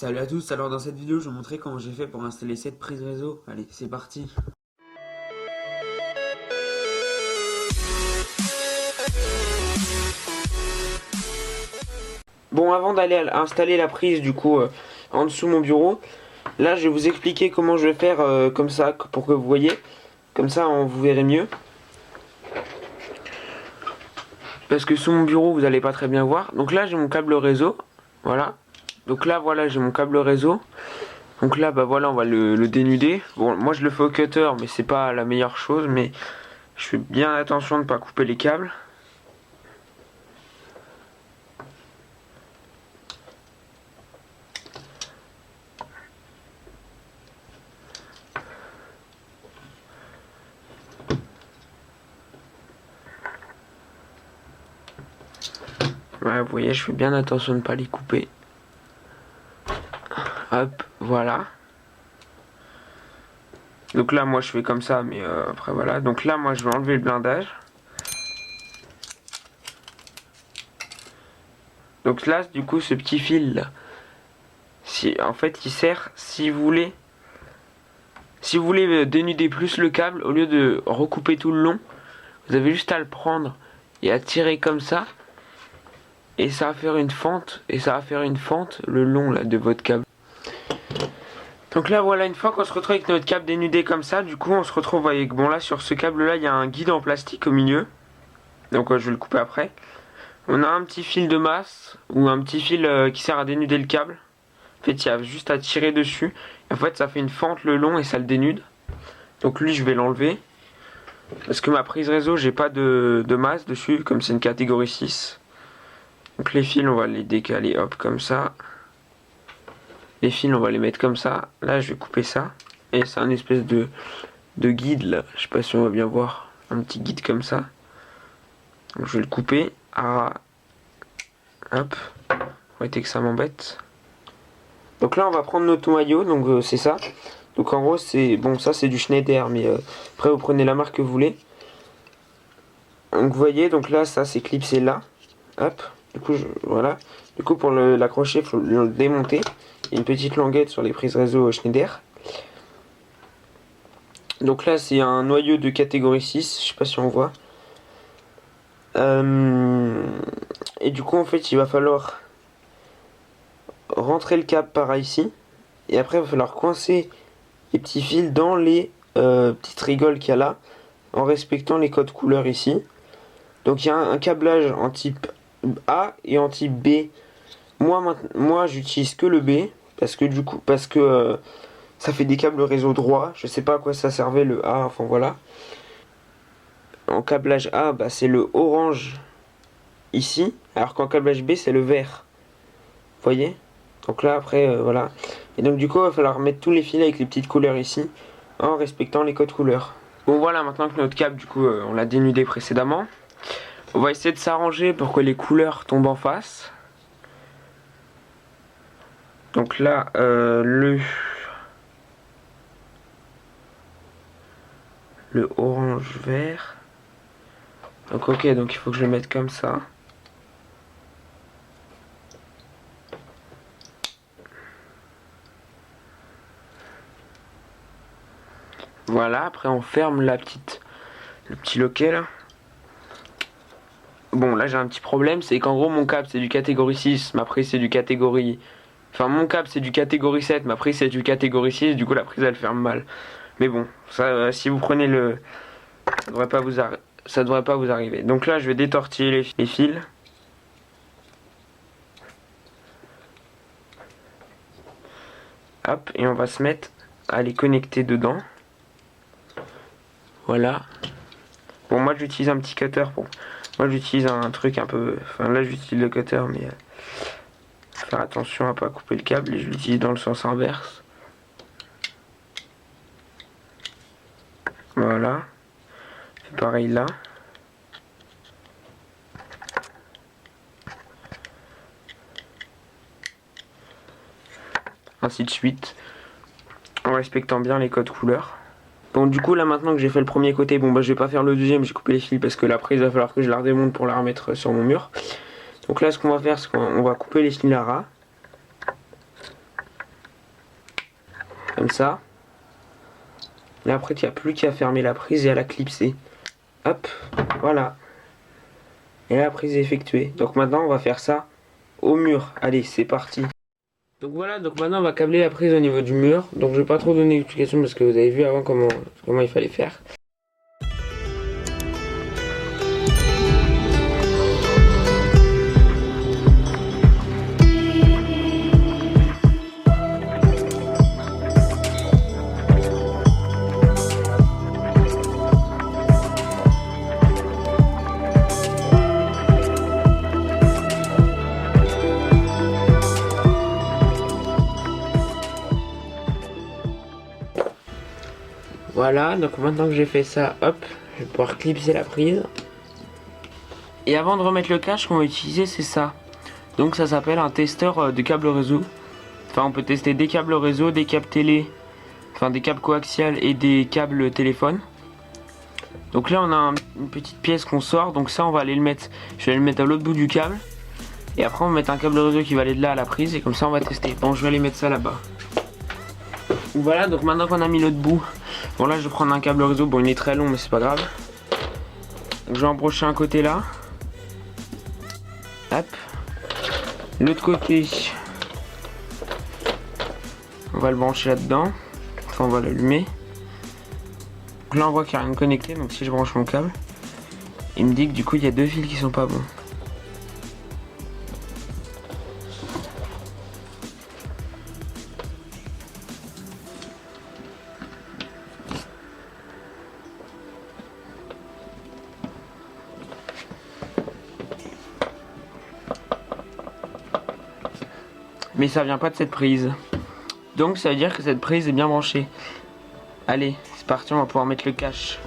Salut à tous, alors dans cette vidéo je vais vous montrer comment j'ai fait pour installer cette prise réseau. Allez, c'est parti. Bon, avant d'aller installer la prise du coup en dessous de mon bureau, là je vais vous expliquer comment je vais faire comme ça pour que vous voyez. Comme ça vous verrez mieux. Parce que sous mon bureau vous allez pas très bien voir. Donc là j'ai mon câble réseau. Voilà. Donc là voilà j'ai mon câble réseau. Donc là bah voilà on va le dénuder. Bon moi je le fais au cutter mais c'est pas la meilleure chose, mais je fais bien attention de ne pas couper les câbles. Ouais, vous voyez, je fais bien attention de ne pas les couper. Hop, voilà. Donc là, moi, je fais comme ça, mais après, voilà. Donc là, moi, je vais enlever le blindage. Donc là, du coup, ce petit fil, là, en fait, il sert, si vous voulez dénuder plus le câble, au lieu de recouper tout le long, vous avez juste à le prendre et à tirer comme ça. Et ça va faire une fente, le long là de votre câble. Donc là voilà, une fois qu'on se retrouve avec notre câble dénudé comme ça, du coup on se retrouve avec, bon là sur ce câble là il y a un guide en plastique au milieu. Donc je vais le couper après. On a un petit fil de masse, ou un petit fil qui sert à dénuder le câble. En fait il y a juste à tirer dessus. En fait ça fait une fente le long et ça le dénude. Donc lui je vais l'enlever. Parce que ma prise réseau j'ai pas de masse dessus, comme c'est une catégorie 6. Donc les fils on va les décaler hop comme ça. Les fils on va les mettre comme ça. Là je vais couper ça. Et c'est un espèce de guide là. Je sais pas si on va bien voir. Un petit guide comme ça. Donc je vais le couper. Ah. Hop. Faut arrêter que ça m'embête. Donc là on va prendre notre noyau. Donc c'est ça. Donc en gros c'est. Bon ça c'est du Schneider. Mais après vous prenez la marque que vous voulez. Donc vous voyez. Donc là ça c'est clipsé là. Hop. Du coup, voilà. Du coup, pour l'accrocher, il faut le démonter. Il y a une petite languette sur les prises réseau Schneider. Donc là, c'est un noyau de catégorie 6. Je sais pas si on voit. Et du coup, en fait, il va falloir rentrer le câble par ici. Et après, il va falloir coincer les petits fils dans les petites rigoles qu'il y a là, en respectant les codes couleurs ici. Donc il y a un câblage en type A et en type B. Moi j'utilise que le B parce que ça fait des câbles réseau droit. Je sais pas à quoi ça servait le A, enfin voilà. En câblage A, bah, c'est le orange ici, alors qu'en câblage B c'est le vert. Vous voyez? Donc là après voilà. Et donc du coup il va falloir mettre tous les fils avec les petites couleurs ici en respectant les codes couleurs. Bon voilà, maintenant que notre câble du coup on l'a dénudé précédemment. On va essayer de s'arranger pour que les couleurs tombent en face. Donc là, le orange vert. Donc ok, donc il faut que je le mette comme ça. Voilà, après on ferme le petit loquet là. Bon là j'ai un petit problème, c'est qu'en gros mon câble c'est du catégorie 6, ma prise c'est du catégorie... Enfin mon câble c'est du catégorie 7, ma prise c'est du catégorie 6, du coup la prise elle ferme mal. Mais bon, ça si vous prenez ça devrait pas vous arriver. Donc là je vais détortiller les fils. Hop, et on va se mettre à les connecter dedans. Voilà. Bon moi j'utilise un petit cutter pour... Moi j'utilise un truc un peu... Enfin là j'utilise le cutter mais... Faire attention à pas couper le câble et je l'utilise dans le sens inverse. Voilà. C'est pareil là. Ainsi de suite. En respectant bien les codes couleurs. Bon du coup là maintenant que j'ai fait le premier côté, bon bah je vais pas faire le deuxième, j'ai coupé les fils parce que la prise il va falloir que je la redémonte pour la remettre sur mon mur. Donc là ce qu'on va faire c'est qu'on va couper les fils à ras. comme ça. Et après, il n'y a plus qu'à fermer la prise et à la clipser. Hop, voilà. Et la prise est effectuée. Donc maintenant, on va faire ça au mur. Allez, c'est parti. Donc voilà, donc maintenant on va câbler la prise au niveau du mur. Donc je vais pas trop donner d'explication parce que vous avez vu avant comment il fallait faire. Voilà, donc maintenant que j'ai fait ça, hop, je vais pouvoir clipser la prise. Et avant de remettre le cache, ce qu'on va utiliser, c'est ça. Donc ça s'appelle un testeur de câble réseau. Enfin, on peut tester des câbles réseau, des câbles télé, enfin des câbles coaxiales et des câbles téléphone. Donc là, on a une petite pièce qu'on sort, donc ça, on va aller le mettre. Je vais aller le mettre à l'autre bout du câble. Et après, on va mettre un câble réseau qui va aller de là à la prise, et comme ça, on va tester. Bon, je vais aller mettre ça là-bas. Voilà, donc maintenant qu'on a mis l'autre bout. Bon là je vais prendre un câble réseau, bon il est très long mais c'est pas grave. Donc, je vais embrocher un côté là. Hop. L'autre côté, on va le brancher là-dedans. Enfin on va l'allumer. Là on voit qu'il n'y a rien de connecté, donc si je branche mon câble, il me dit que du coup il y a deux fils qui sont pas bons. Mais ça vient pas de cette prise. Donc ça veut dire que cette prise est bien branchée. Allez, c'est parti, on va pouvoir mettre le cache.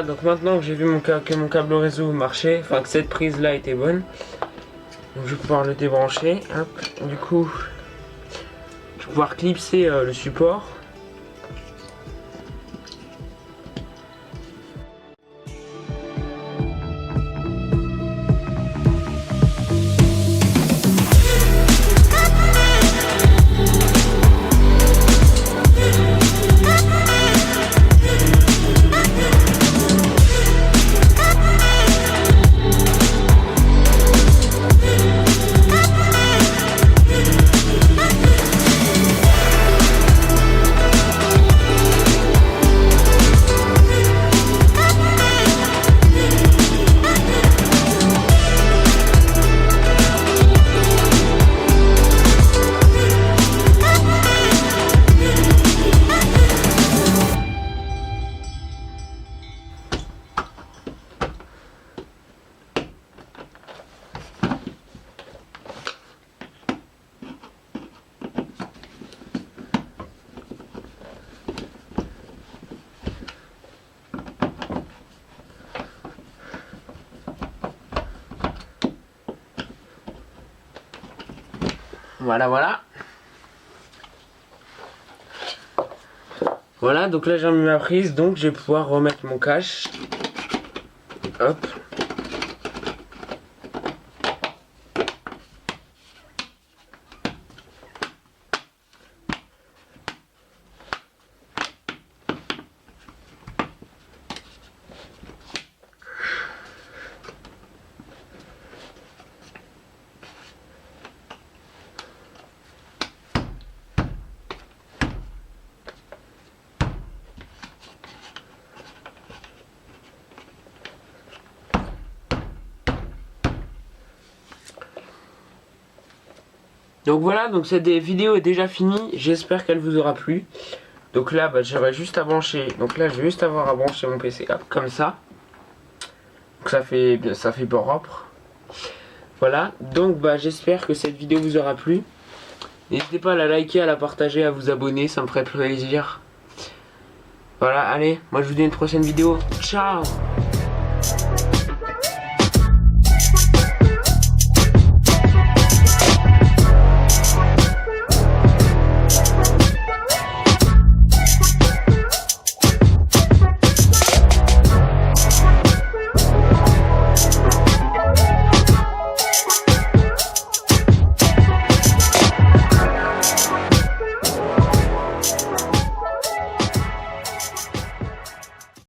Donc maintenant que j'ai vu que mon câble réseau marchait, enfin que cette prise là était bonne, donc je vais pouvoir le débrancher. Hop. Du coup, je vais pouvoir clipser le support. Voilà, voilà. Voilà, donc là j'ai mis ma prise, donc je vais pouvoir remettre mon cache. Hop. Donc voilà, donc cette vidéo est déjà finie, j'espère qu'elle vous aura plu. Donc là, j'aurais juste à brancher, donc là je vais juste avoir à brancher mon PC hop, comme ça. Donc ça fait propre. Voilà, donc j'espère que cette vidéo vous aura plu. N'hésitez pas à la liker, à la partager, à vous abonner, ça me ferait plaisir. Voilà, allez, moi je vous dis à une prochaine vidéo. Ciao!